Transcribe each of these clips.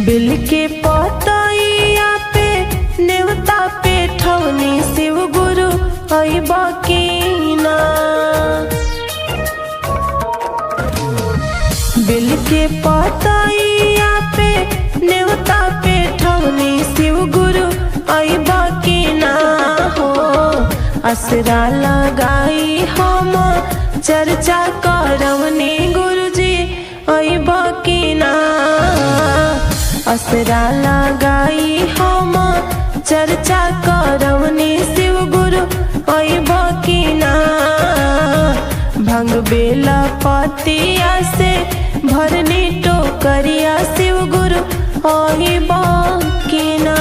Bill के पतैया पे नेवता पे ठौनी शिव गुरु अइबा की ना। बिल के पतैया पे नेवता पे ठौनी शिव गुरु अइबा की ना हो। असरा लगाई हम चर्चा करवनी गुरुजी अइबा की ना। असरा लगाई हम चर्चा करवनी शिव गुरु अइबा की ना। भंग बेला पतिया से भरनी टोकरिया शिव गुरु अइबा की ना।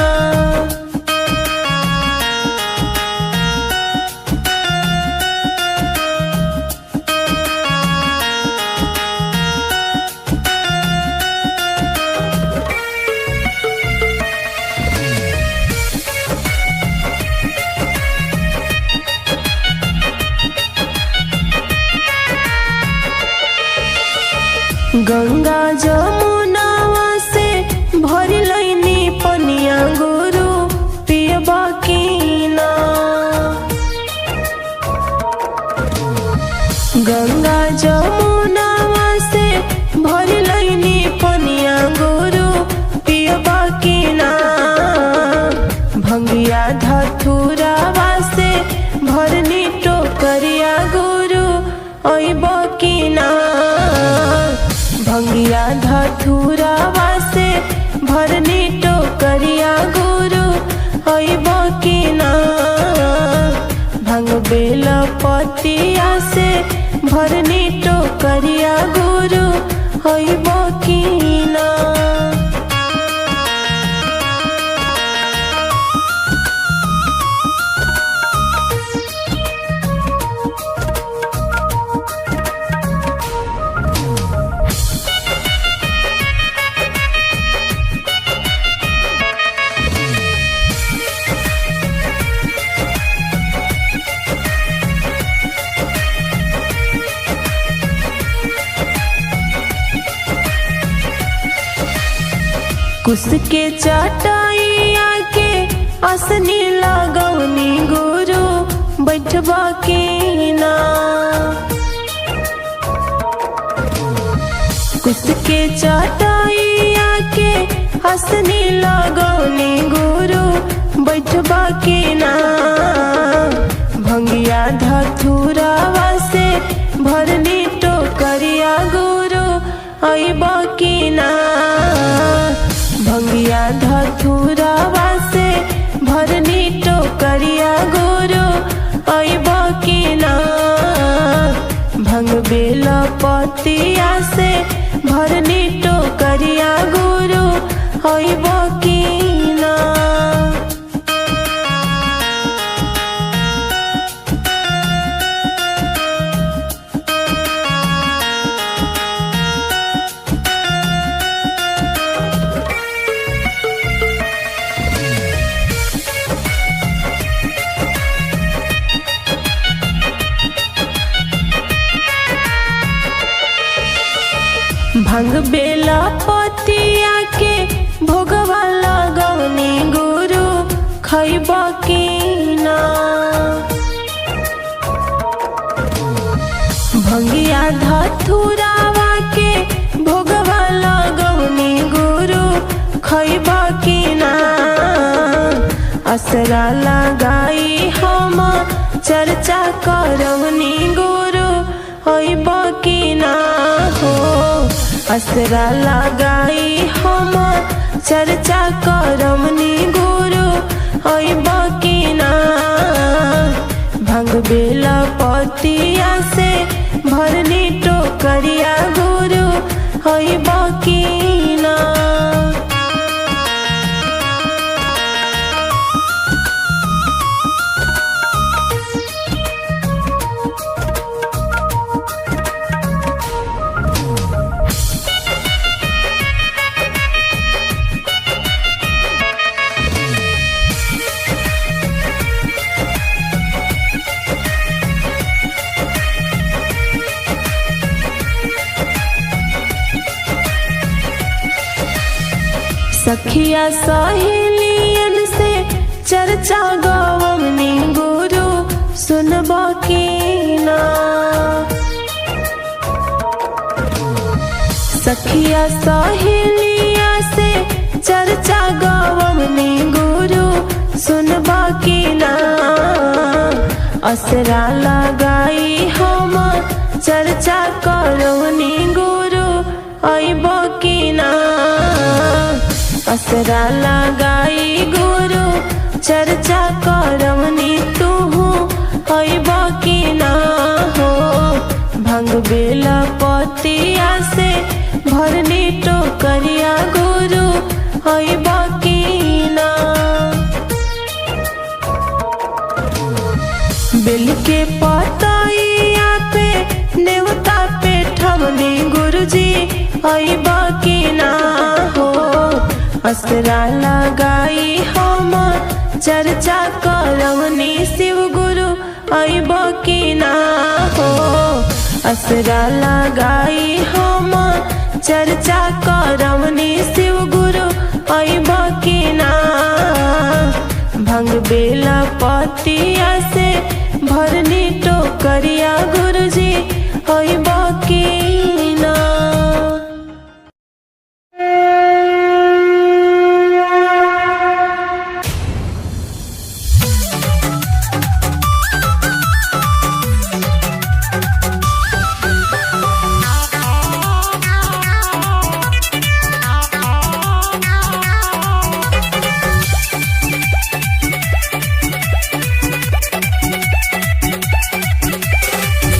गंगा जमुनावा से भरी लैनी पनिया गुरु पियबा की ना। गंगा जमुनावा से भरी लैनी पनिया गुरु पियबा की ना। भंगिया धतुरावा से भरनी टोकरिया गुरु अइबा की ना। भंगिया धतुरावा से भरनी टोकरिया गुरु अइबा की ना। भंग बेल पतिया से भरनी टोकरिया गुरु अइबा की ना। कुश के चटाइया के असनी लगवनी गुरु बैठबा की ना। कुश के चटाइया के असनी लगवनी गुरु बैठबा की ना। भंगिया धतुरावा से भरनी टोकरिया गुरु अइबा की ना। भंगिया धतुरावा से भरनी टोकरिया गुरु अइबा की ना। भंग बेल पतिया से भरनी टोकरिया गुरु अइबा की ना। भंग बेला पतिया के भोगवा लगवनी गुरु खइबा की ना। भंगिया धतुरावा के भोगवा लगवनी गुरु खइबा की ना। असरा लगाई हम चर्चा करवनी गुरु अइबा की ना हो। असरा लगाई हम चर्चा करवनी गुरु अइबा की ना। भंग बेल पतिया से भरनी टोकरिया गुरु अइबा की ना। सखिया सहेलियन से चर्चा गवनी गुरु सुनबो की ना। सखिया सहेलिया से चर्चा गवनी गुरु सुनबो की ना। असरा लगाई हम चर्चा करवनी गुरु अइबो की ना। असरा लगाई गुरु चर्चा करवनी तुहू अइबो की ना हो। भंग बेला पतिया से भरनी टोकरिया गुरु अइबो की ना। बेल के पतइया पे नेवता पे ठवनी गुरुजी अइबो की ना हो। असरा लगाई हम चर्चा करवनी शिव गुरु अइबो की ना हो। असरा लगाई हम चर्चा करवनी शिव गुरु अइबो की ना। भंग बेला पतिया से भरनी टोकरिया गुरुजी अइबो की ना।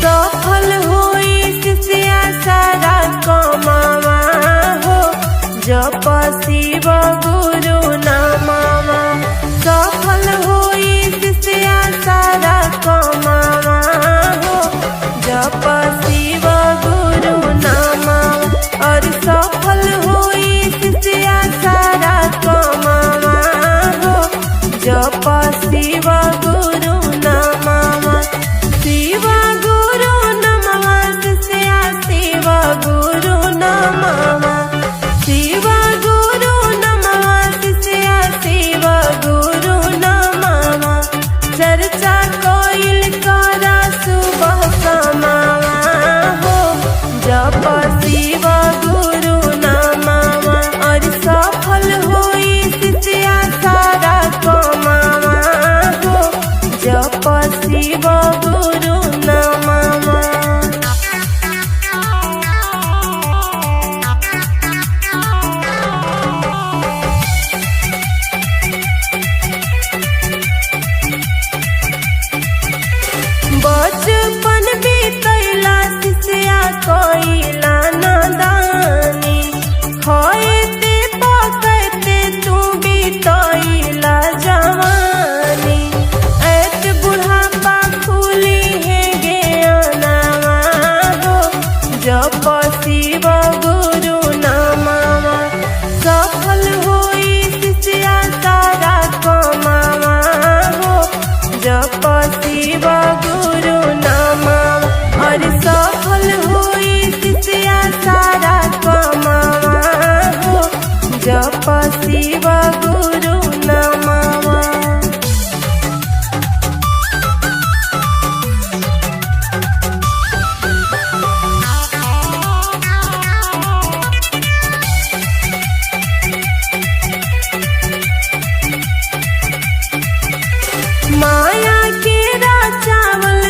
सफल होई शिष्या सारा कमावा हो जप शिव गुरु नामावा। सफल होई शिष्या सारा कमावा हो जप शिव गुरु नामावा। और सफल होई शिष्या सारा कमावा हो जप शिव गुरु नामावा। शिव गुरु नमः शिष्या शिव गुरु नमः। शिव गुरु नमः शिष्या शिव गुरु नमः। चर्चा कोइल करा सुबह समावा हो जप शिव गुरु नमः। और सफल होई शिष्या सारा कमावा हो जप शिव गुरु नमः। बचपन बीतैला शिष्या कोइला नादानी। खाइते पकैते तू बीतैला जवानी। ऐत बुढ़ापा खुली है ज्ञानवा हो जप शिव गुरु नमः। सफल होई शिष्या सारा कमावा हो जप शिव गुरु नमः। और सफल होई शिष्या सारा कमावा हो जप शिव गुरु नमः। माया के चावल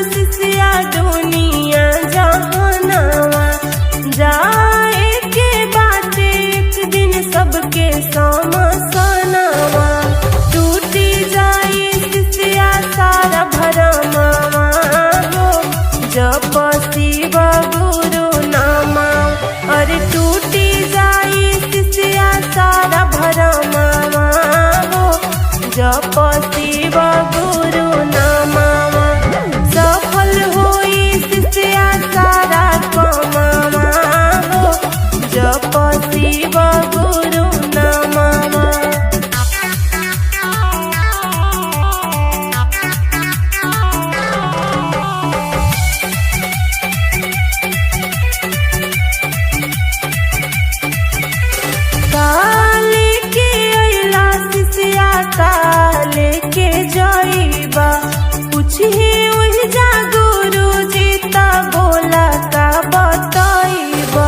पूछिए ओहि जा गुरु जी ता बोला का बतइबा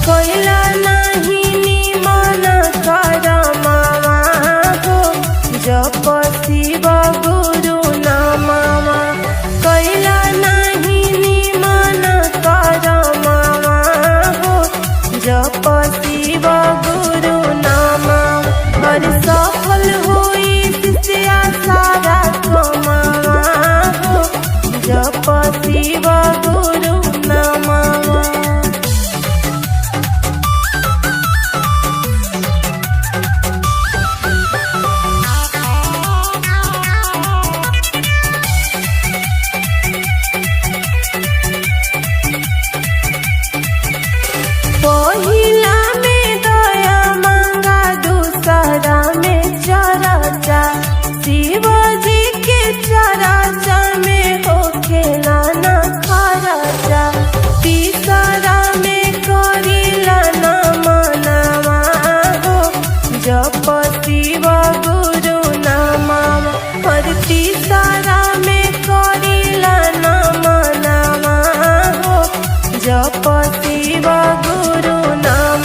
कैला नाही निमन करमावा हो जप शिव गुरु नामवा कैला नाही निमन करमावा हो जप शिव गुरु नामवा हर सफल होई शिष्या सारा कमावा हो जप शिव गुरु नामवा। पहिला में दया मांगा दूसरा में चर्चा शिव जी के चर्चा में हो खेला न खर्चा तीसरा में करिला न मनावा हो जप शिव गुरु नामवा और तीसरा में करिला न मनावा हो जप शिव गुरु नाम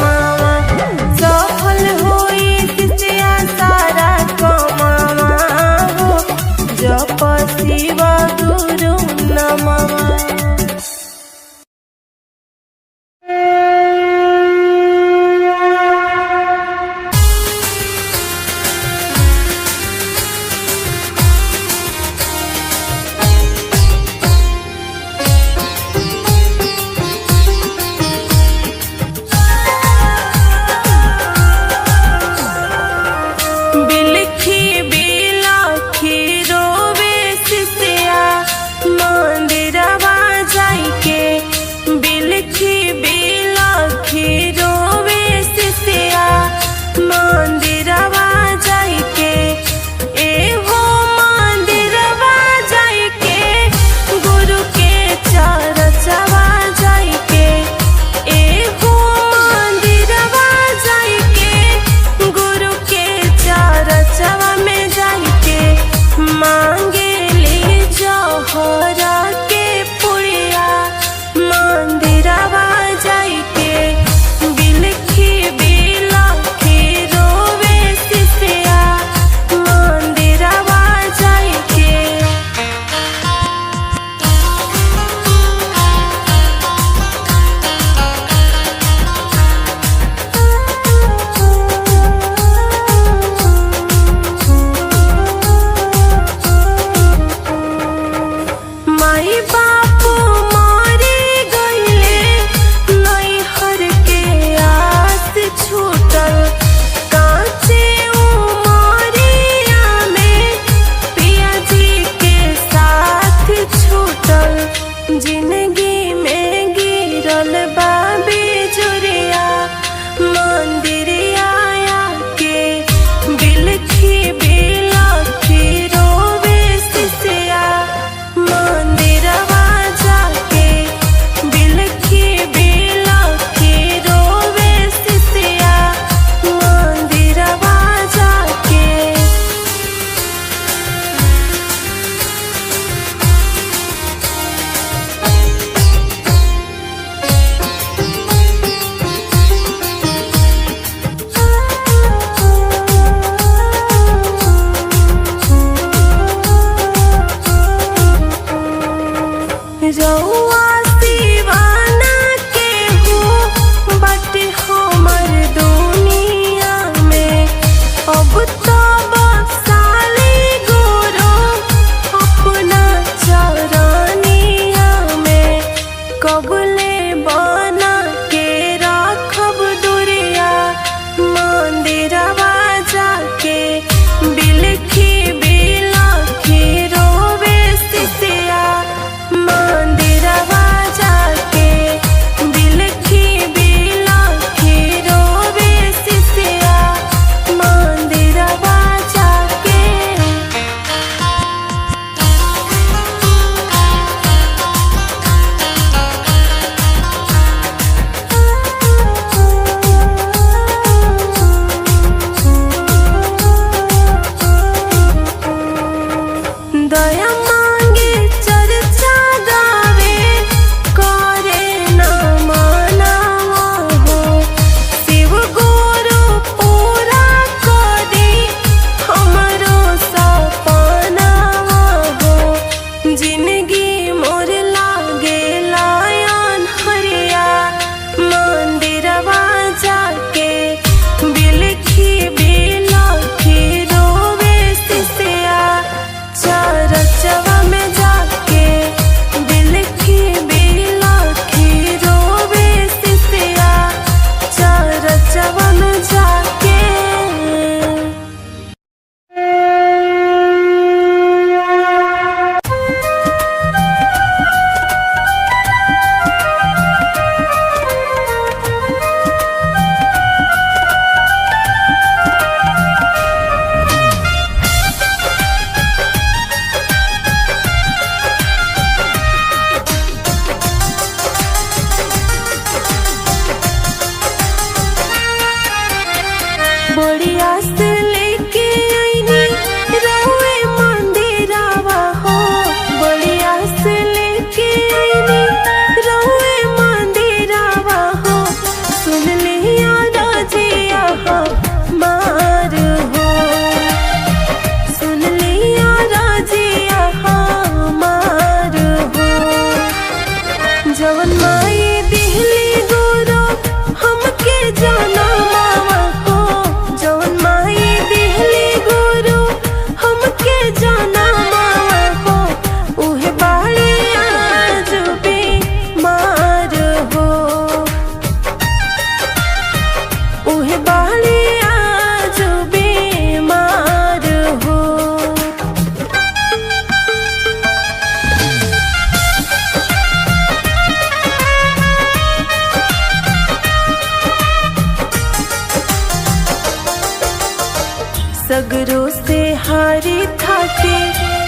सगरो से हारी थाके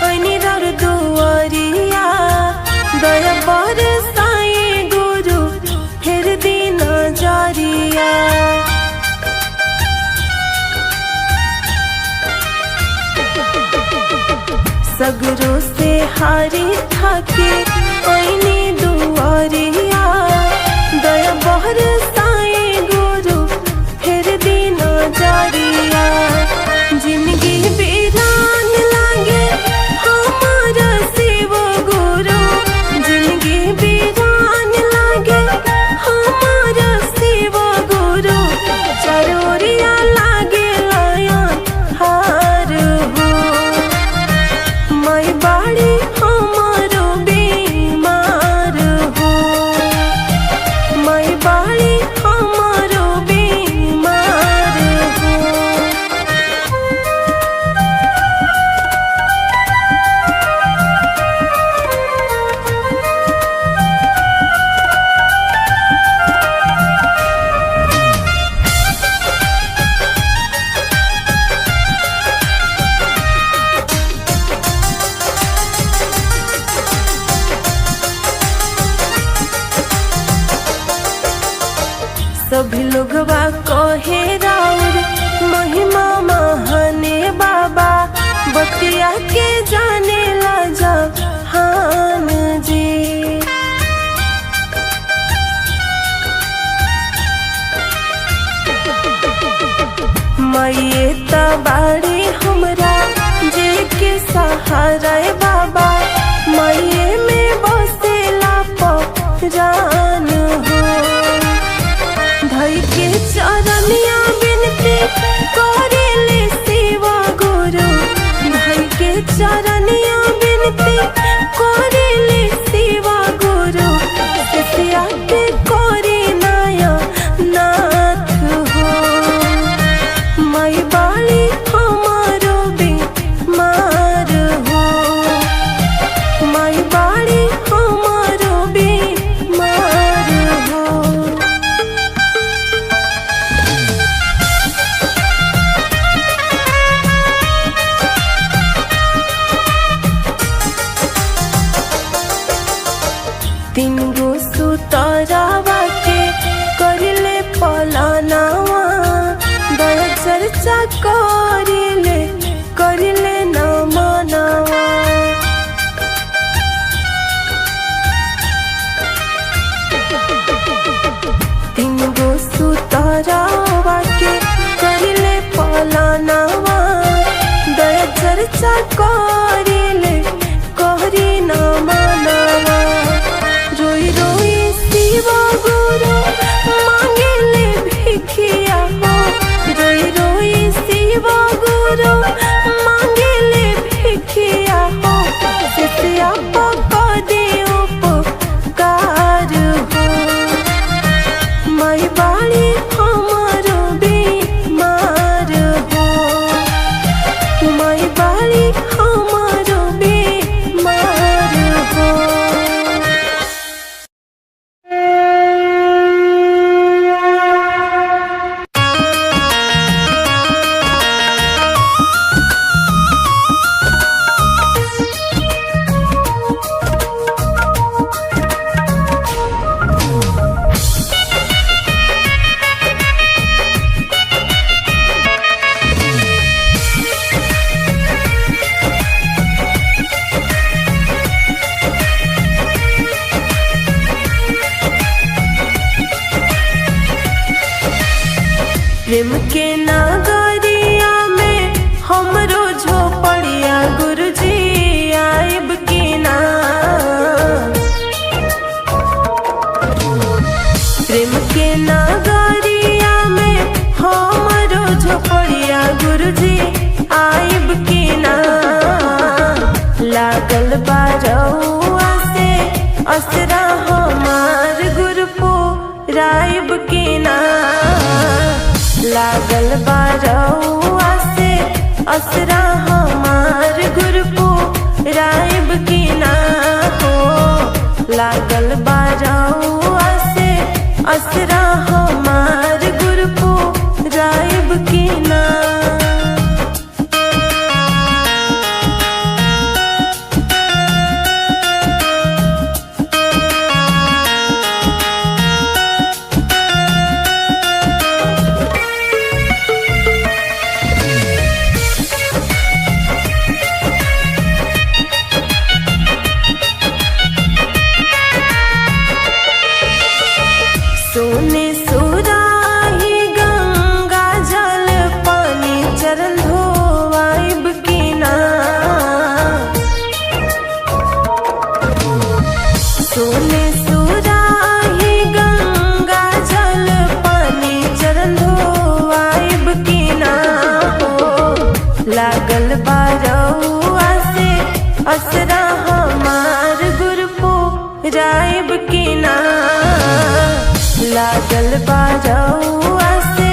अनिरर दुआरिया दया बरसाए गुरु फिर दिन जारिया। सगरो से हारी थाके अनी दुआरिया दया बरसाए गुरु फिर दिन जारिया। जिंदगी वीरान लागे हमारा शिव गुरु, जिंदगी वीरान लागे हमारा शिव गुरु। चरोरिया लागे लाया हार हो माई बाड़ी हमारो बीमार हो, माई बाड़ी हमारो बीमार हो। सभी लोगवा कहे राउर महिमा महाने बाबा, बतिया के जाने ला जा हान जी। माये तबाड़ी हमरा जे के सहारा बाबा, माये में बसेला परान हो। धई के चरनिया बिनती करेले शिव गुरु, धई के चरनिया बिनती करेले शिव गुरु। सिया के कोरी नया नाथ हो माई बाली हमारो बीमार हो, माई बाली हमारो बीमार हो। तीन गो सुतरावा के करिले पलानावा, दया चर्चा करिले करिले न मनावा। तीन गो सुतरावा के करिले पलानावा, दया चर्चा करिले करी न मनावा। रोई रोई शिव गुरु मांगेले भिखिया हो, रोई रोई शिव गुरु मांगेले भिखिया हो। सिया पका दे उपकार हो माई बाड़ी हमारो बीमार हो, माई बाड़ी हमारो बीमार हो। प्रेम के नागरिया में हमरो झोपड़िया गुरुजी आइब की ना। प्रेम के नागरिया में हमरो झोपड़िया गुरुजी आइब की ना। लागल बारौआ से असरा हमार गुरुपो राइब की ना। लागल बारौआ से असरा हमार गुरुपो राइब की ना हो। लागल बारौआ से असरा हमार गुरुपो राइब की ना। सोने सुराही गंगा जल पानी चरण धोवाइब की ना। सोने सुराही गंगा जल पानी चरण धोवाइब की ना हो। लागल बारौआ से असरा हमार गुरपो राइब की ना। लागल बारौआ से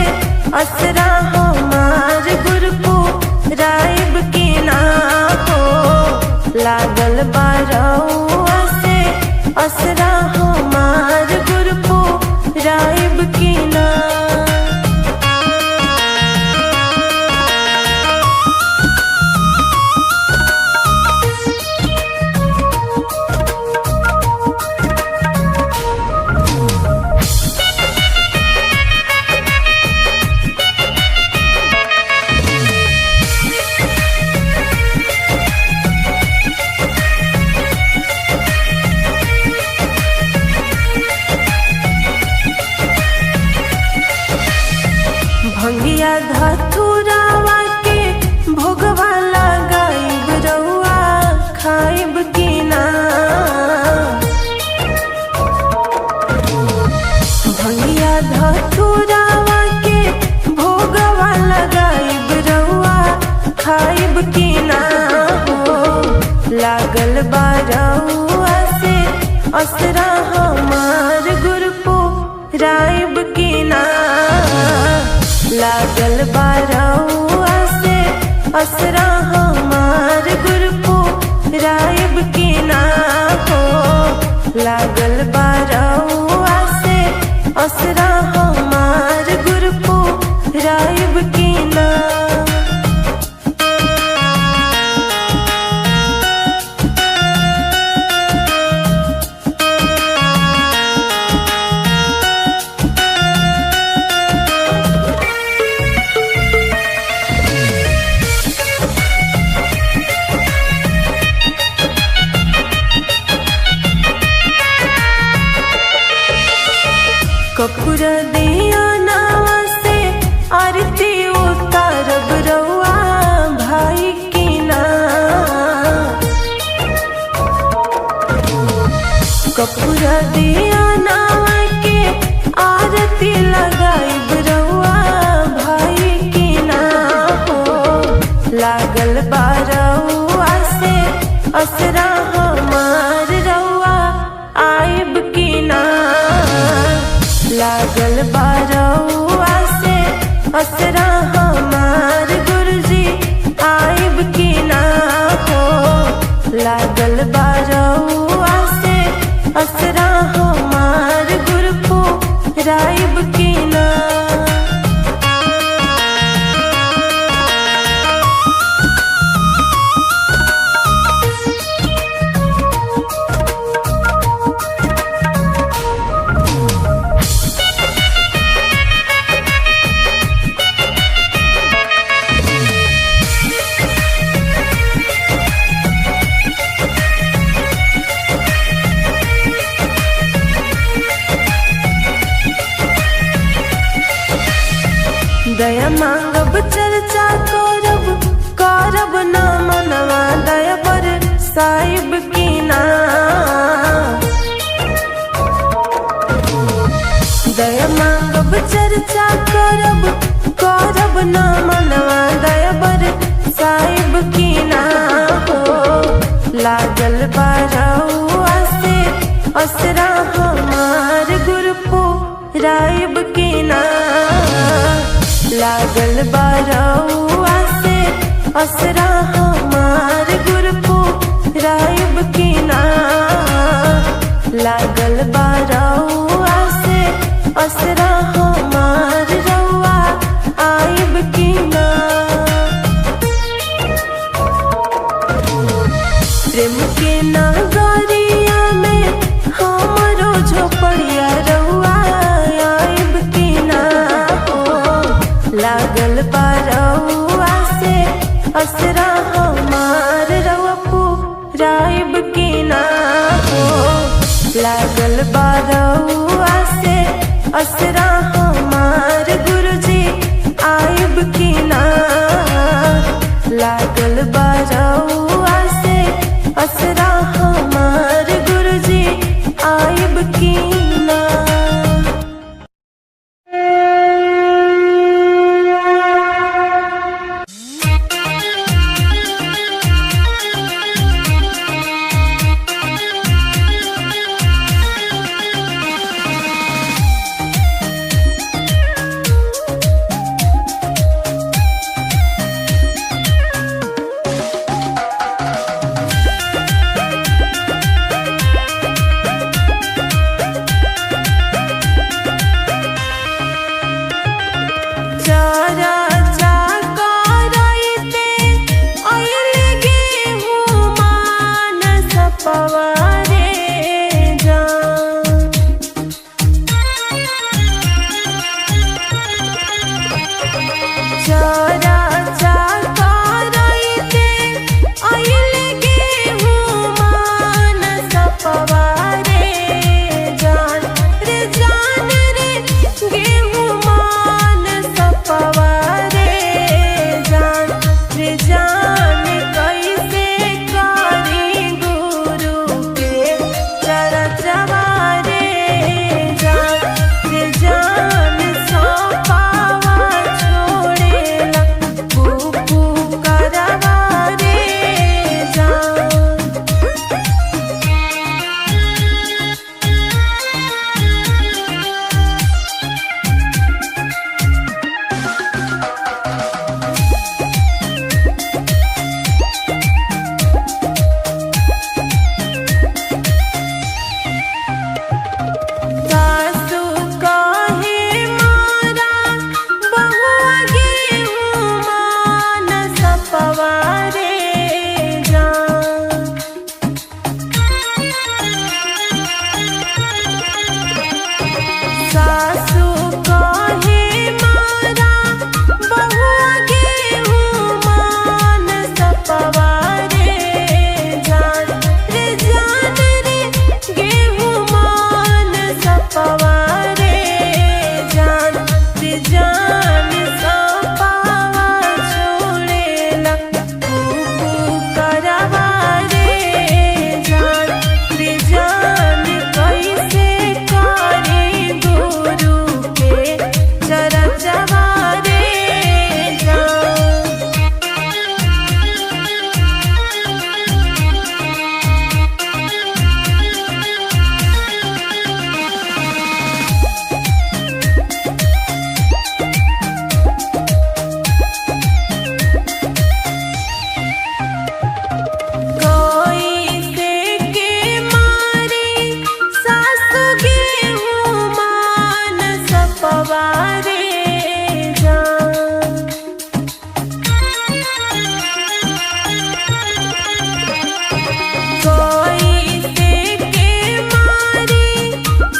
असरा हमार गुरपो राइब की ना हो। लागल बारौआ से असरा हमार गुरपो राइब की ना। भंगिया धतुरावा के भोगवा लगाइब रउआ खाइब की ना। भंगिया धतुरावा के भोगवा लगाइब रउआ खाइब की ना हो। लागल बारौआ से असरा हमार गुरपो राइब की ना। लागल बारौआ से असरा हमार गुरपो राइब की ना हो। लागल बारौआ से असरा हमार गुरपो राइब की ना। कपूर दिया नावा से आरती उतारब रउआ भाई की ना। कपूर दिया नावा के आरती लगाइब रउआ भाई की ना हो। लागल बारौआ से असरा हमार रउआ आइब की ना। लागल बारौआ से असरा हमार गुरुजी आइब की ना हो। लागल बारौआ से असरा हमार गुरपो राइब की ना। दया मांगब चर्चा करब करब ना मनवा दया पर साहिब की ना। दया मांगब चर्चा करब करब ना मनवा दया पर साहिब की ना हो। लागल बारौआ से असरा हमार गुरपो राइब की ना। लागल बारौआ से असरा हमार गुरपो राइब की ना। लागल बारौआ से असरा हमार रउआ आइब की ना। प्रेम के नगरिया में हमरो झोपड़िया रउआ आइब की ना हो। लागल बारौआ से असरा हमार रउआ राइब की ना हो। लागल बारौआ से चारा चाकराइते आइले गेहूं मान सपवारे जान। चारा चाकराइते आइले गेहूं मान सपवारे जान। रे जान रे गेहूं मान सपवारे जान। रे जान कैसे करी गुरु के चरचवारे जान। रे जान सपावा छोड़ेला कुकू करवारे जान। सासु कहे मारा बहुआ गेहूं मान सपवारे जान। सासु कहे मारा बहुआ गेहूं मान सपवारे जान। रे जान रे गेहूं मान सपवारे जान। रे जान सपावा छोड़ेला कुकू करवारे जान। रे जान कैसे करी गुरु के चरचवारे जान। कैसे के मारी सासु गेहूं मान सपवारे जान। कैसे के मारी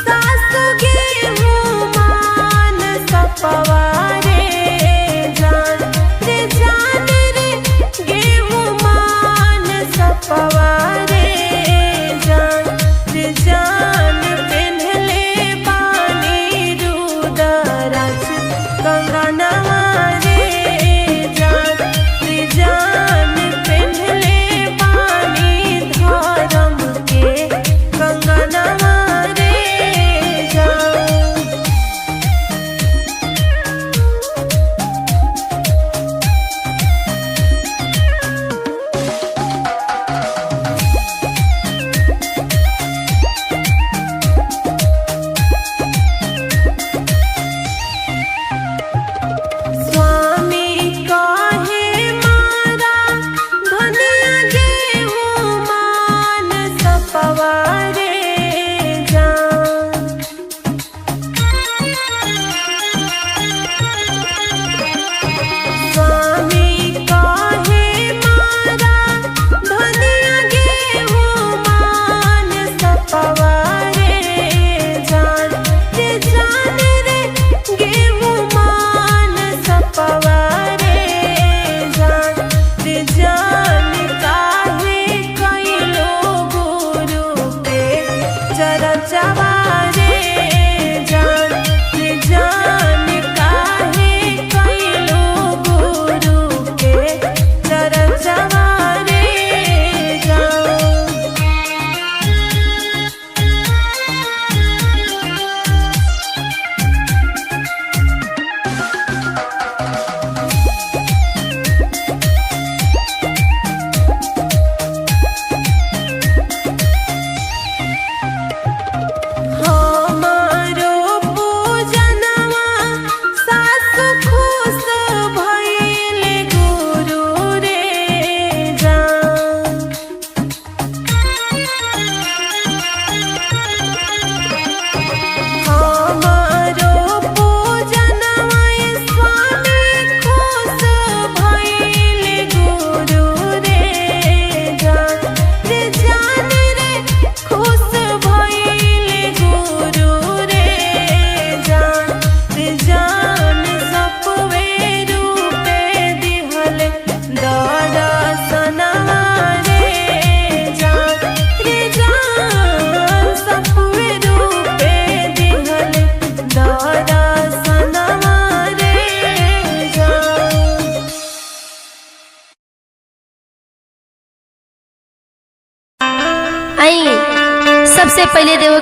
सासु गेहूं मान सपवारे जान। रे जान रे गेहूं मान सपवारे जान। रे जान पेन्हले बानी रुद्राक्ष कंगनवा रे जान। रे जान पेन्हले बानी धर्म के कंगनवा रे जान।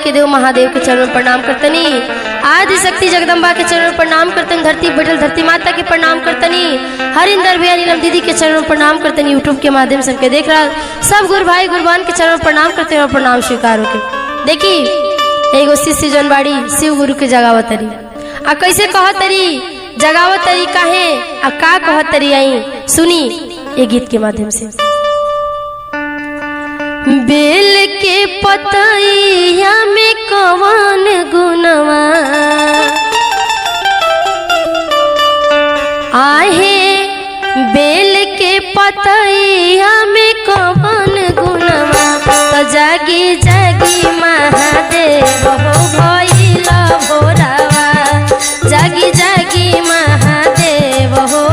के देव महादेव के चरण में प्रणाम करतनी, आदि शक्ति जगदम्बा के चरण में प्रणाम करतनी, धरती बैठल धरती माता के प्रणाम करतनी, हरिंदर भैया नीलम दीदी के चरण में प्रणाम करतनी। यूट्यूब के माध्यम से हमके देख रहा सब गुरु भाई गुरुबान के चरण में प्रणाम करते हैं और प्रणाम स्वीकार होके। देखी एगो शिष्य जन बाड़ी शिव गुरु के जगावतरी आ कैसे कहतरी जगावतरी काहे आ का कहतरी आई सुनी ये गीत के माध्यम से। बेल के पतैया में कवन गुनवा आहे, बेल के पतैया में कवन गुनवा, तो जागी जागी महादेव हो भइला भोरावा, जागी जागी महादेव हो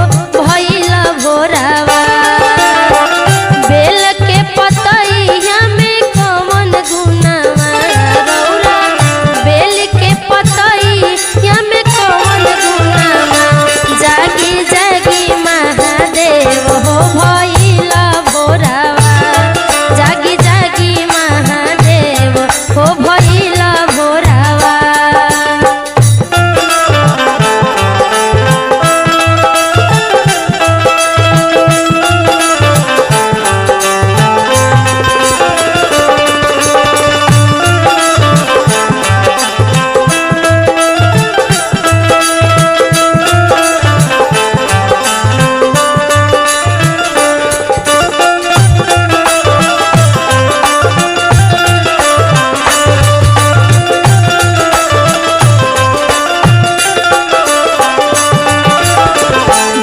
भइला भोरावा। बेल के पतैया में कवन गुनवा रौरा, बेल के पतैया में कवन गुनवा, जागी जागी महादेव हो भइला भोरावा, जागी जागी महादेव हो भइला भोरावा।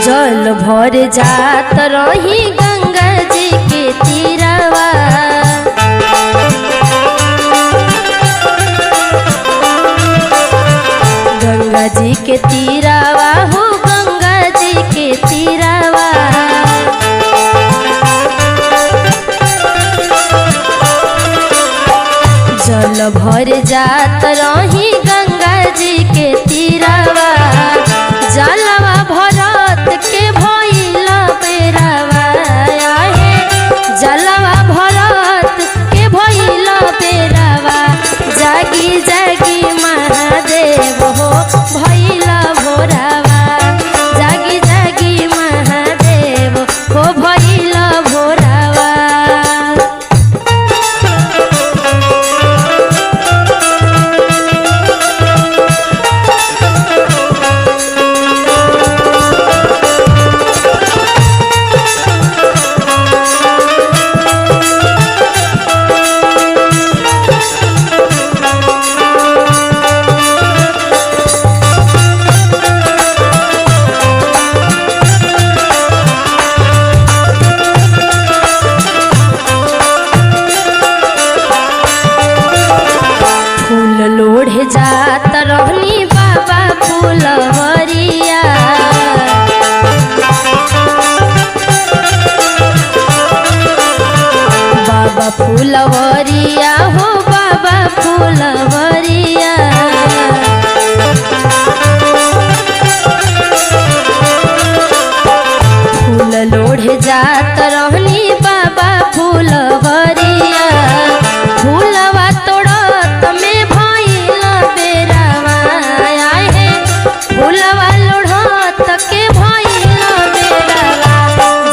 जल भर जात रही गंगा जी के तीरवा, गंगा जी के तीरवा हो गंगा जी के तीरवा। जल भर जात रही गंगा जी के तीरवा, जलवा भरत के भइला बेरावा आहे, जलवा भरत के भइला बेरावा, जागी जागी महादेव हो भइला भोरावा, जागी जागी महादेव हो भइला भोरावा। लोढ़े जात रहनी बाबा फूलवरिया, बाबा फूलवरिया हो बाबा फूलवरिया। फूल लोढ़े जात रहनी बाबा फूलवरिया, फूलवा तोड़त में भइला बेरावा आहे, फूलवा लोढ़त के भइला बेरावा,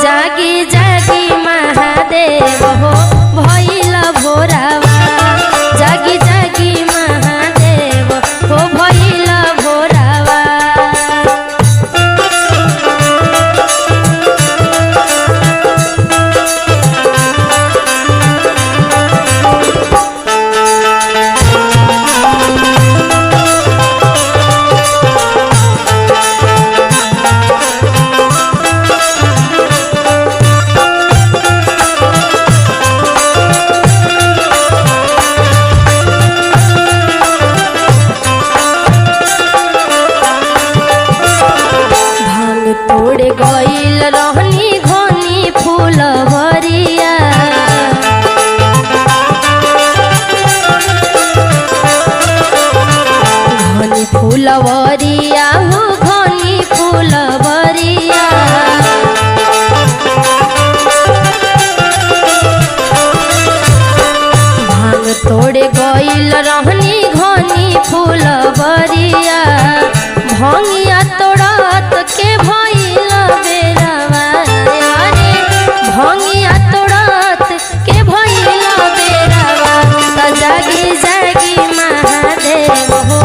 जागी जागी महादेव हो भइला भोरावा, जागी जागी महादेव हो भइला भोरावा। तोड़े गइल रहनी घनी फूलवरिया, घनी फूलवरिया हो घनी फूलवरिया। भांग तोड़े गइल रहनी भइल बेरवा अरे भंगिया तोड़त के भइल बेरवा त जागी जागी महादेव हो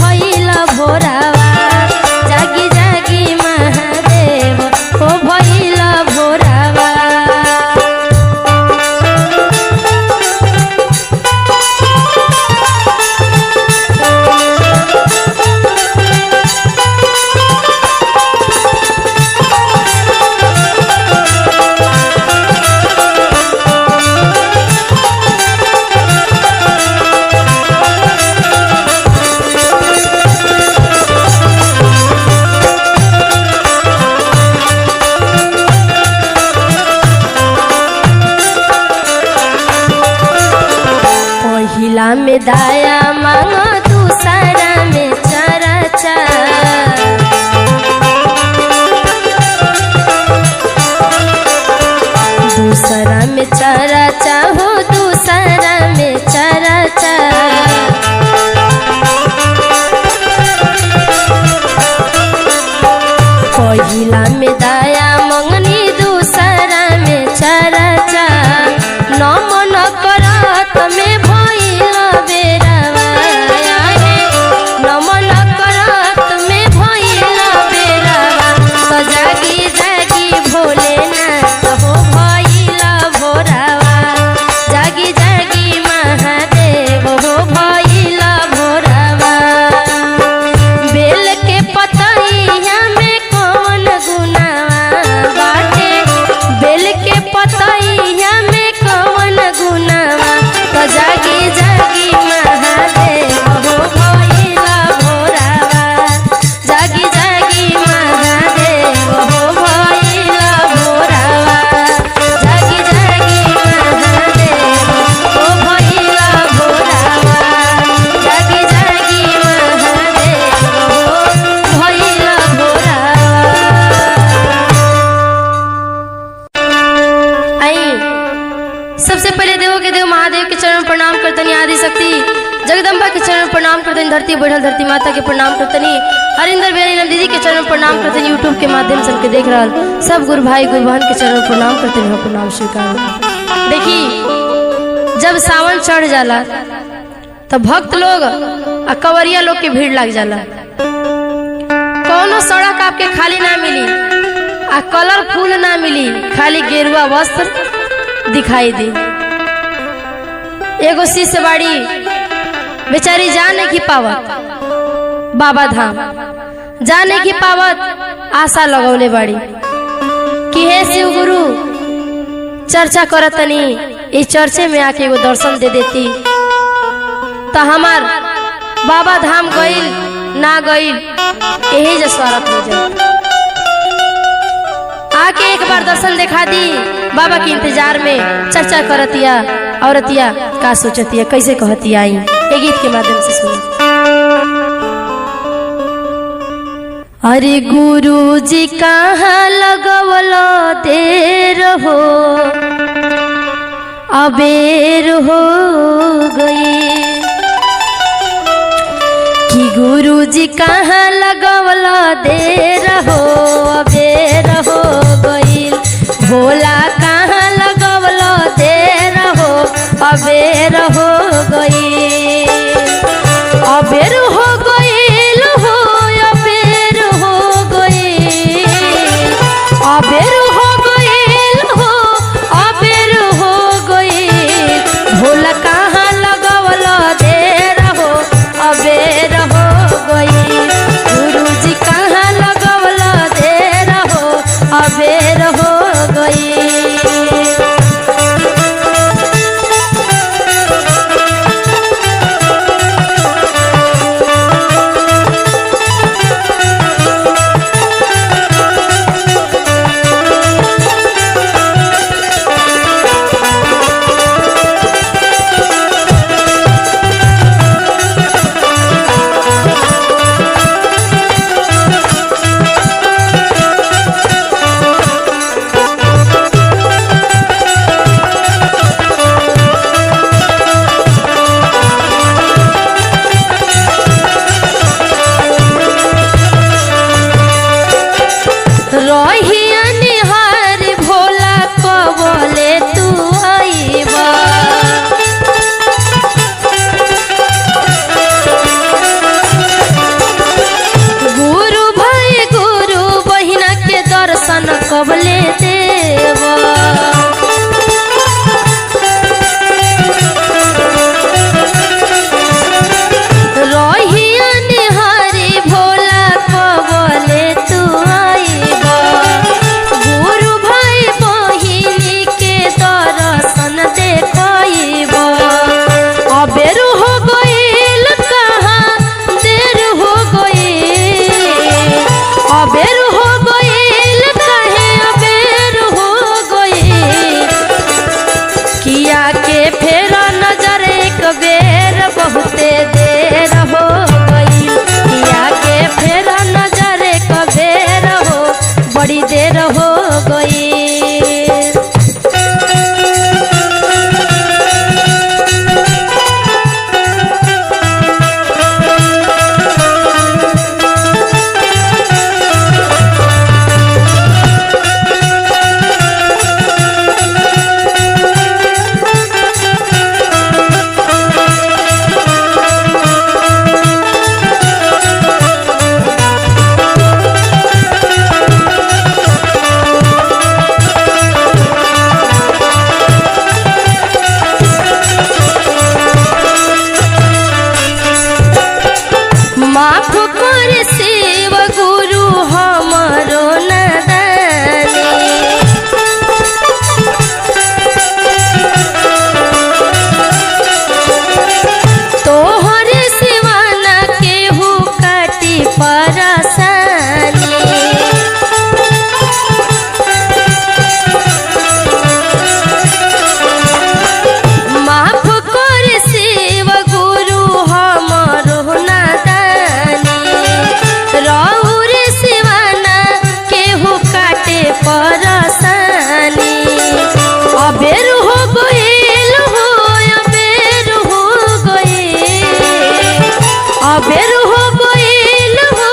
भइल भोरावा जागी जागी महादेव हो भइल भोरावा। पहिला में दाया मांगो दूसरा में चरचा दूसरा में चरचा हो दूसरा में चरचा पहिला में दाया मंगनी दूसरा में चरचा न मन करत में भइल बेरवा न मन करत में भइल बेरवा त जागी जागी भोलेनाथ हो भइल भोरावा जागी जागी महादेव हो भइल भोरावा। बेल के पतैया में कौन गुनावा बाटे बेल के पतैया में कौन गुनावा त जागी जागी महादेव हो भइल भोरावा जागी जागी महादेव हो भइल भोरावा जागी जागी महादेव हो भइल भोरावा जागी जागी महादेव हो भइल भोरावा। आई सबसे पहले देवों के देव महादेव के चरण प्रणाम करतनी आदि शक्ति जगदम्बा के चरण प्रणाम करतनी धरती बैठल धरती माता के प्रणाम करतनी हरिंदर बेनी नीलम दीदी के चरण प्रणाम करतनी यूट्यूब के माध्यम से देख रहा सब गुरु भाई गुरु बहन के चरण प्रणाम करतनी हो प्रणाम स्वीकार। देखी जब सावन चढ़ जाला तो भक्त लोग आ कंवरिया लोग के भीड़ लग जाला कौनो सड़क आपके खाली ना मिली आ कलरफुल ना मिली खाली गेरुआ वस्त्र दिखाई दी। एगो शिष्य बाड़ी बेचारी जाने की पावत बाबा धाम जाने की पावत आशा लगौले बाड़ी कि हे शिव गुरु चर्चा करतनी इस चर्चे में आके एगो दर्शन दे देती तो हमार बाबा धाम गईल ना गईल यही जो स्वार्थ हो जाए आके एक बार दर्शन दिखा दी। बाबा के इंतजार में चर्चा करतिया औरतिया का सोचतिया कैसे कहतिया आई ये गीत के माध्यम से सुन। अरे गुरु जी कहाँ लगवलो देर हो अबेर हो गई कि गुरु जी कहाँ लगवलो देर हो अबेर हो गई भोला कहाँ लगवलो देर हो अबेर हो गई अबेर हो गईल हो अबेर हो गई अबेर हो गईल हो अबेर हो गई भोला कहाँ लगवलो देर हो अबेर हो गई गुरु जी कहाँ लगवलो लगवले देवा। रहिया निहारी भोला कबले तू आइबा। गुरु भाई बहिनी के दर्शन देखइबा। अबेर हो गइल कहाँ देर हो गइल। अबेर हो गइल कहे अबेर हो गइल। किया के फेर नजर एक बेर बहुते देर हो गइल। किया के फेर नजर एक बेर हो बड़ी देर हो गइल। माफ कर शिव गुरु हमरो नदानी। तोहरे सिवाना केहू काटी परसानी। माफ कर शिव गुरु हमरो नदानी। रौर सिवाना केहू काटे परसानी। अबेर हो गइल हो अबेर हो गइल। अबेर हो गइल हो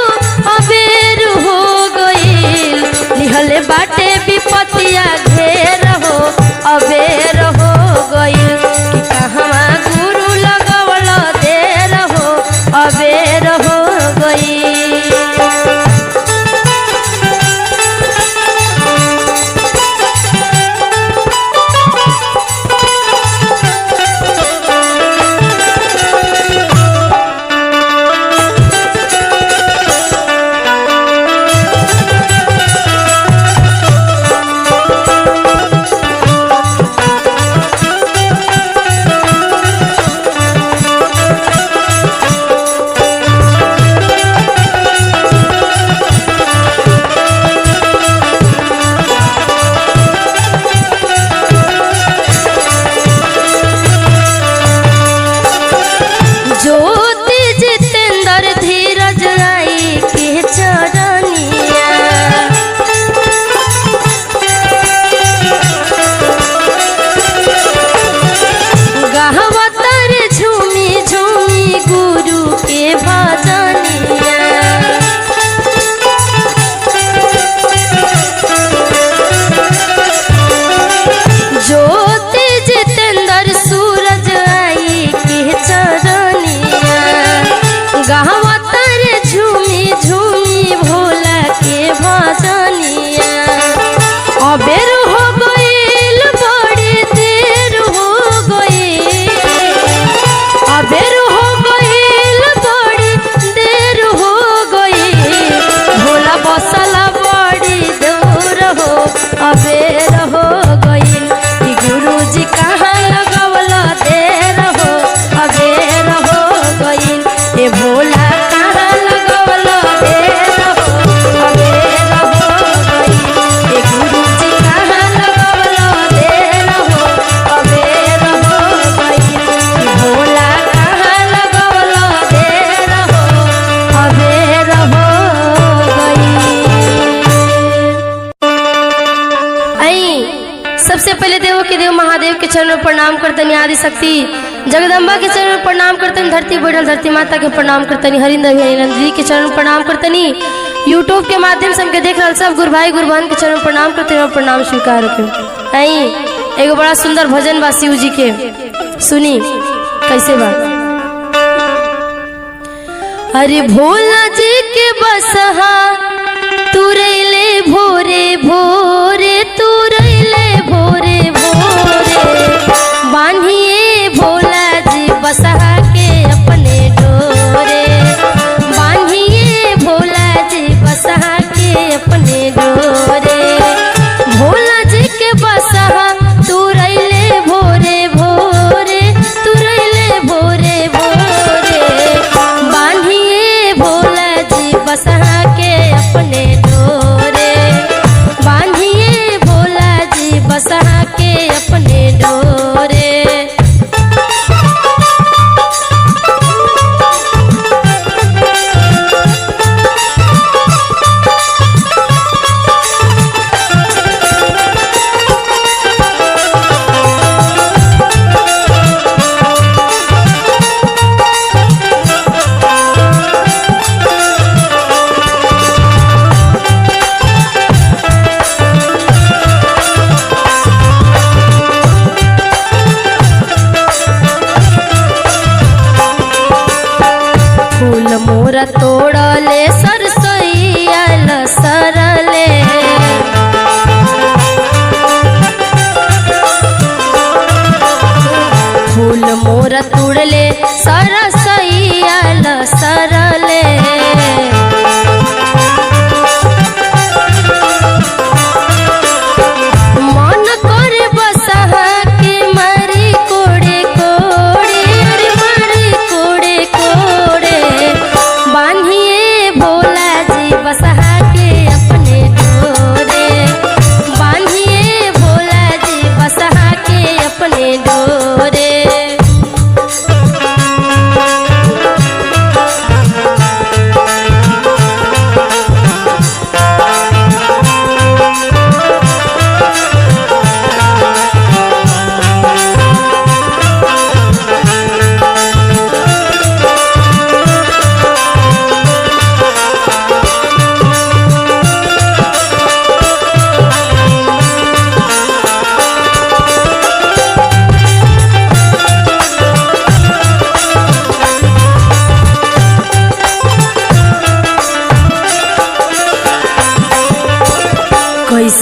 अबेर हो गइल। लिहले बाटे विपतिया घेर हो अबेर हो गइल। कि कहवा गुरु लगवल देर हो अबेर हो गइल। ज्योति जितेंद्र धीरज आई के चरनिया। गावतर झूमी झूमी गुरु के भजनिया। ज्योति जितेंद्र सूरज आई के चरनिया। गावतर झूमी झूमी भोला के भजनिया। अबेर हो गइल बड़ी देर हो गइल। अबेर हो गइल बड़ी देर हो गइल। भोला बसला बड़ी दूर हो अबेर हो गइल। कि गुरुजी कहाँ लगवल देर हो अबेर हो गइल। ए भोला कहाँ लगवल देर हो अबेर हो गइल। ए गुरुजी कहाँ लगवल देर हो अबेर हो गइल। ए भोला कहाँ लगवल देर हो अबेर हो गइल। आई सबसे पहले देवों के देव महादेव के चरणों में प्रणाम करतनी। आदि शक्ति जगदम्बा के चरणों में प्रणाम करतनी। धरती बैठल धरती माता के प्रणाम करतनी। हरिंदर जी के चरणों में प्रणाम करतनी। यूट्यूब के माध्यम से हमके देख रहा सब गुरु भाई गुरु बहन के चरण में प्रणाम करते हैं। प्रणाम स्वीकार के आई एगो बड़ा सुंदर भजन बा शिव जी के, सुनी कैसे बा। अरे भोला जी के बसहा तुरैले भोरे भोर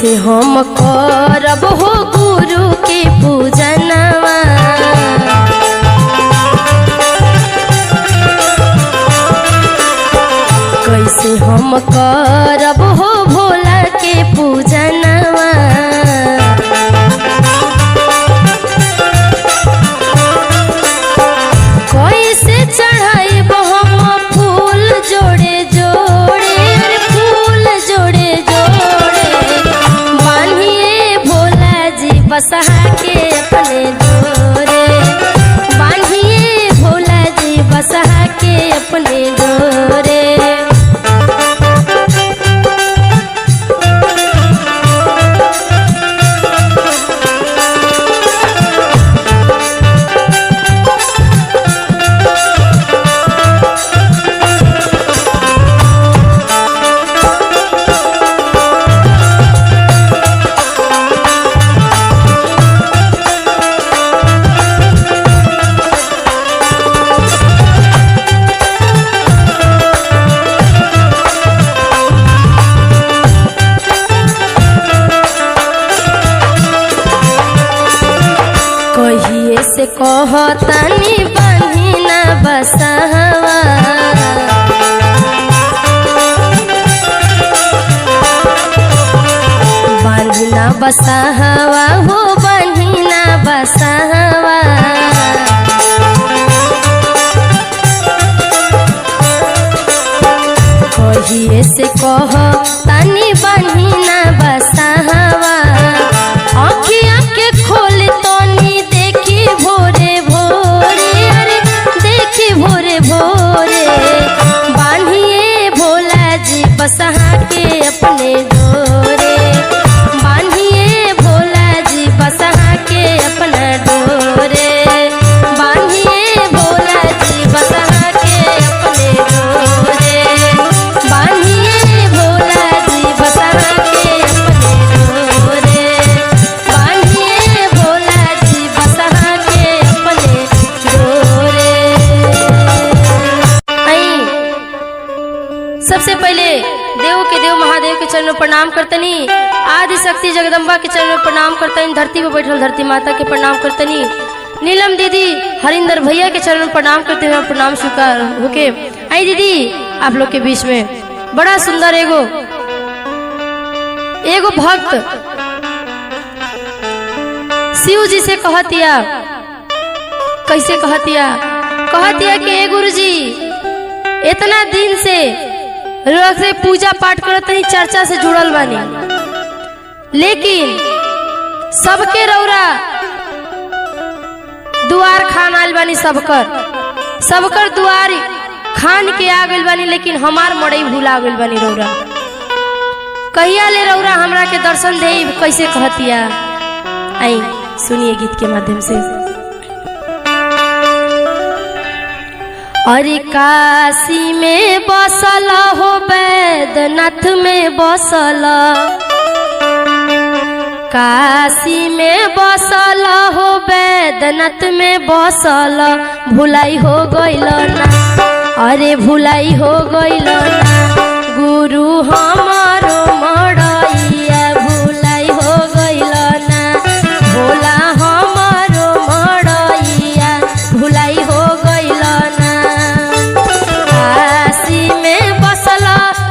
कैसे हम करब हो गुरु के पूजनवा। कैसे हम करब हो भोला के पूजनवा। कैसे चढ़ाइब हम फूल जोड़े जोड़े, फूल जोड़े जोड़े, बांधिए भोला जी बसहा के अपने डोरे, बांधिए भोला जी बसहा के अपने डोरे। कहिए से कहतनी बहिना बसहवा। बहिना बसहवा हो बहिना बसहवा। कहिए से कहतनी बहिना बसहवा। आँखिया के खोल तनी देखी भोरे भोरे, अरे देखी भोरे भोरे, बांधिए भोला जी बसहा के अपने डोरे, बांधिए भोला जी बसहा के अपना डोरे, बांधिए भोला जी बसहा के अपने डोरे, बांधिए भोला जी बसहा के अपने डोरे, बांधिए भोला जी बसहा के अपने डोरे। सबसे पहले देव के देव महादेव के चरणों प्रणाम करतनी। आदि शक्ति जगदम्बा के चरणों प्रणाम करतनी। धरती पर बैठल धरती माता के प्रणाम करतनी। नीलम दीदी हरिंदर भैया के चरणों प्रणाम करते हुए प्रणाम स्वीकार होके आई दीदी आप लोग के बीच में बड़ा सुंदर एगो भक्त शिव जी से कहतिया। कैसे कहतिया? कहतिया कि ए गुरु जी इतना दिन से रोज से पूजा पाठ करत ही चर्चा से जुड़ल बानी, लेकिन सबके रौरा दुआर खान आयल बानी, सबकर दुआर खान के आ गइल बानी, लेकिन हमार मड़ई भूला गइल बानी रौरा। कहिया ले रौरा हमरा के दर्शन दे? कैसे कहतिया आई सुनिए गीत के माध्यम से। अरे काशी में बसल हो बैद्यनाथ में बसल, काशी में बसल हो बैद्यनाथ में बसल, भुलाई हो गइल ना, अरे भुलाई हो गइल ना, गुरु हमारो मड़ैया भुलाई हो गइल ना, भोला हमारो मड़ैया भुलाई हो गइल ना। काशी में बसल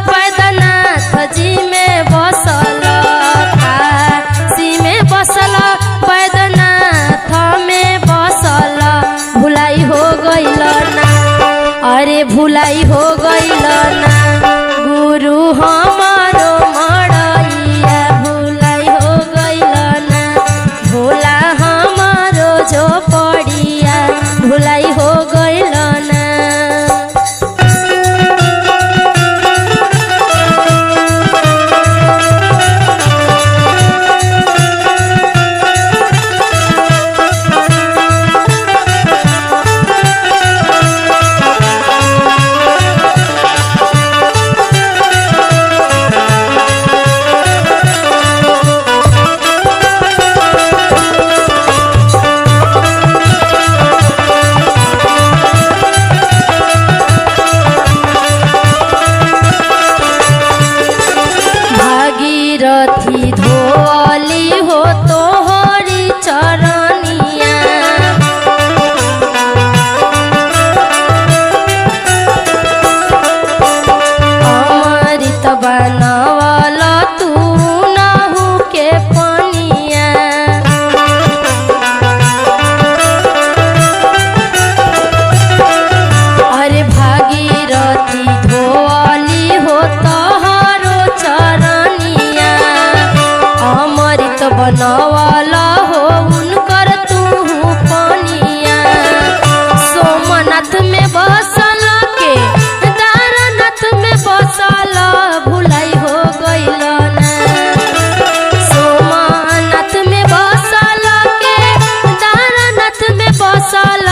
बैद्यनाथ जी में बसल, काशी में बसल बैद्यनाथ में बसल, भुलाई हो गइल ना, अरे भुलाई हो गइल ना, गुरु हमारो मड़ैया भुलाई हो गइल ना, भोला हमारो झोपड़िया भुलाई हो गइल ना। भागीरथी धो बनवल तू नहु के पनिया। अरे भागीरथी धोअली हो तोहरो चरनिया, अमृत बनवल हो उनकर तू पनिया। सोमनाथ में बसल के दारनाथ में बसल भुलाई हो गइल ना। सोमनाथ में बसल के दारनाथ में बसल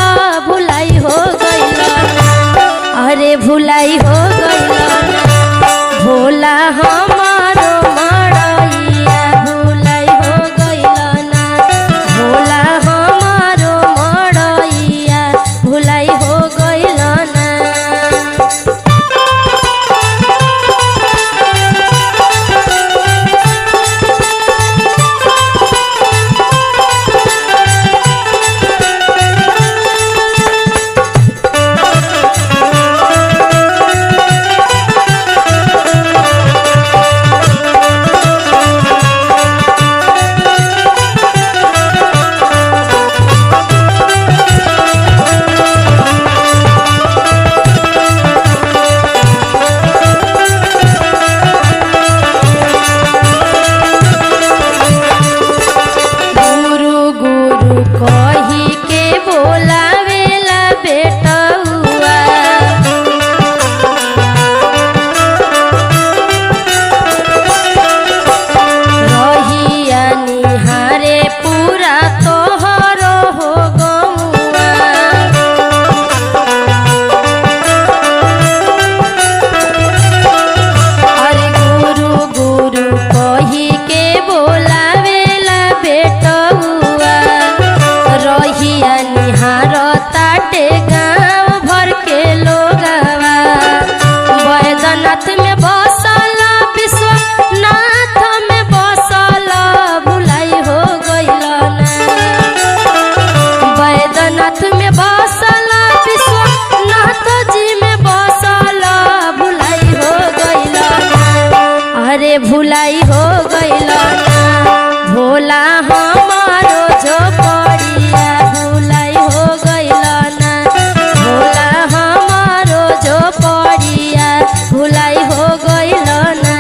भुलाई हो गइल ना। अरे भुलाई हो गइल ना। भोला हमारो मड़ैया भुलाई हो गइल ना। भोला हमारो मड़ैया भुलाई हो गइल ना। गुरु गुरु कही के बोलावेला बेटौआ। रहिया निहारे पूरा तोहरो हो गौआ। अरे गुरु गुरु कही के बोलावेला बेटौआ। रहिया निहार ताटे गाँव भर के लोगवा। वैद्यनाथ में बसल विश्वनाथ में बसल भुलाई हो गइल ना। वैद्यनाथ में बसल विश्वनाथ जी में बसल भुलाई हो गइल ना। अरे भुलाई हो गइल ना। भोला हमारो झोपड़िया भुलाई हो गइल ना। भोला हमारो झोपड़िया भुलाई हो गइल ना।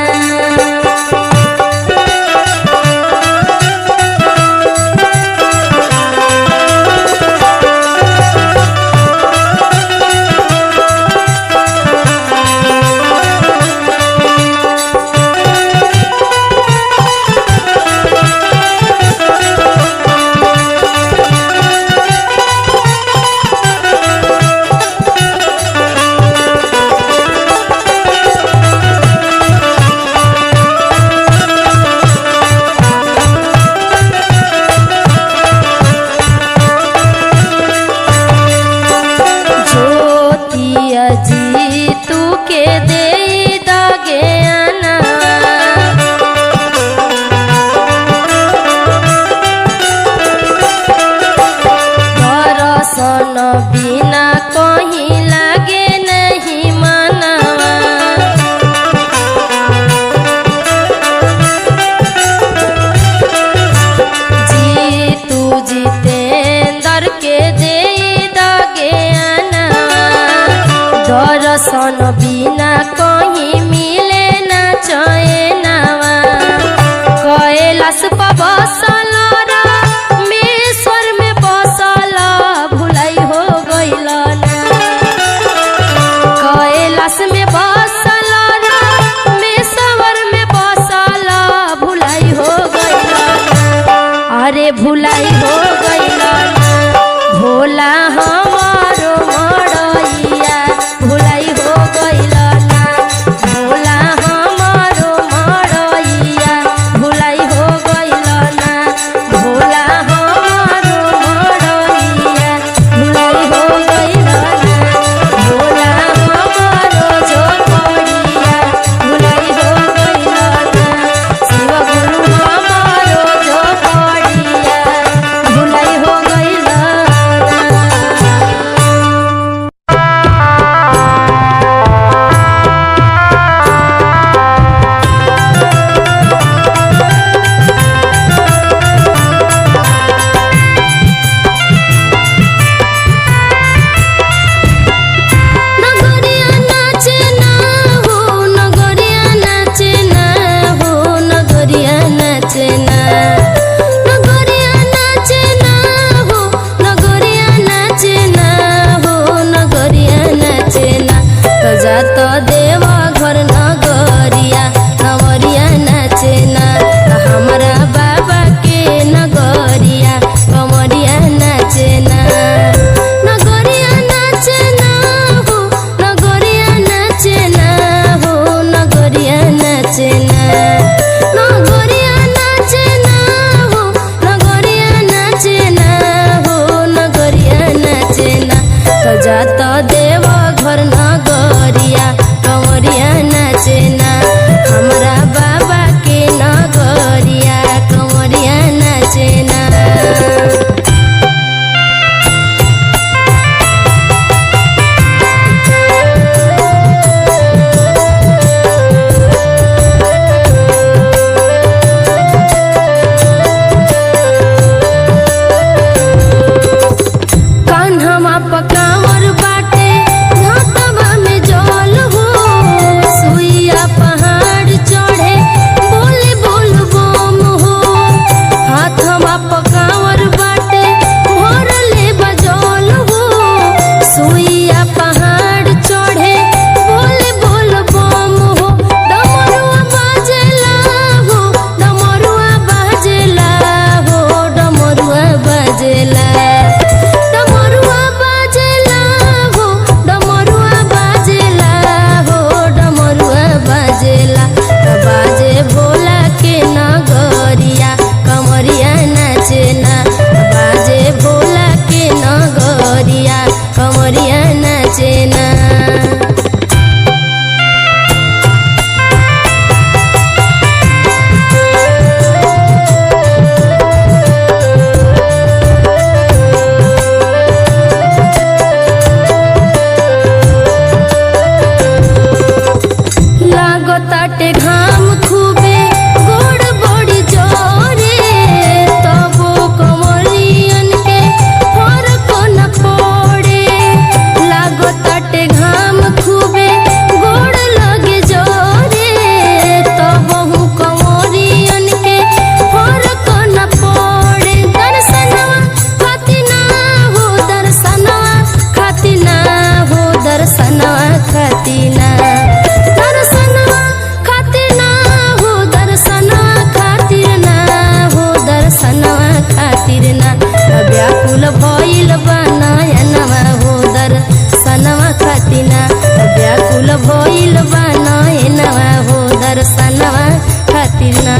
खातिर ना।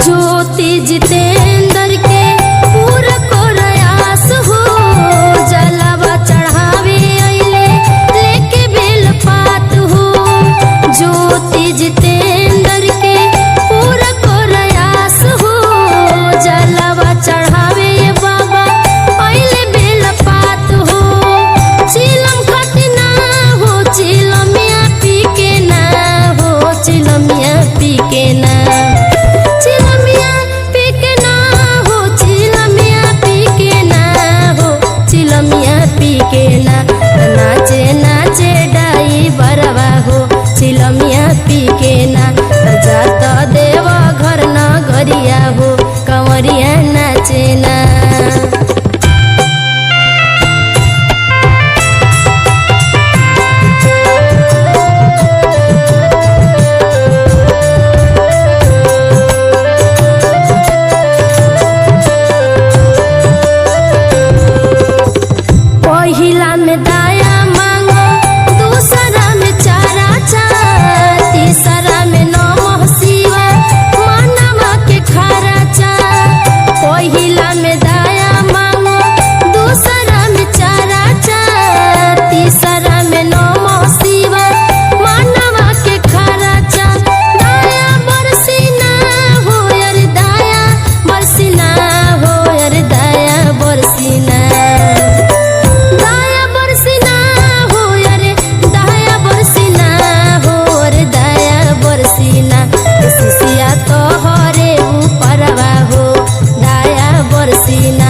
ज्योति जितेंद्र के पूरा प्रयास हो, जलवा चढ़ावे अइले लेके बेल पात हो। ज्योति जितेंद्र के पूरा प्रयास हो, जलवा चढ़ावे ये बाबा अइले बेल पात हो। चिलम खतना हो, चिलमिया पी के ना हो, चिलमिया पी के ना, चिलमिया पी के ना हो, चिलमिया पी के ना हो, चिलमिया पी के ना। नाचे नाचे डाई बरवा हो, चिलमिया पी के ना। जात देव घर न गरिया हो, कंवरिया नाचे ना। पहिला में दाया मांगो, दूसरा में चारा चार, तीसरा में नमः शिवाय मनवा के खारा चार। पहिला में दाया मांगो, दूसरा में चारा चार, तीसरा में नमः शिवाय मनवा के खारा चार। दाया बरसी ना हो यार, दाया बरसी ना हो यार, दाया बरसी ना, दाया बरसी ना हो यारे, दाया बरसी ना हो रे, दाया बरसी ना। शिष्या तो हरे ऊपरवा हो, दाया बरसी ना।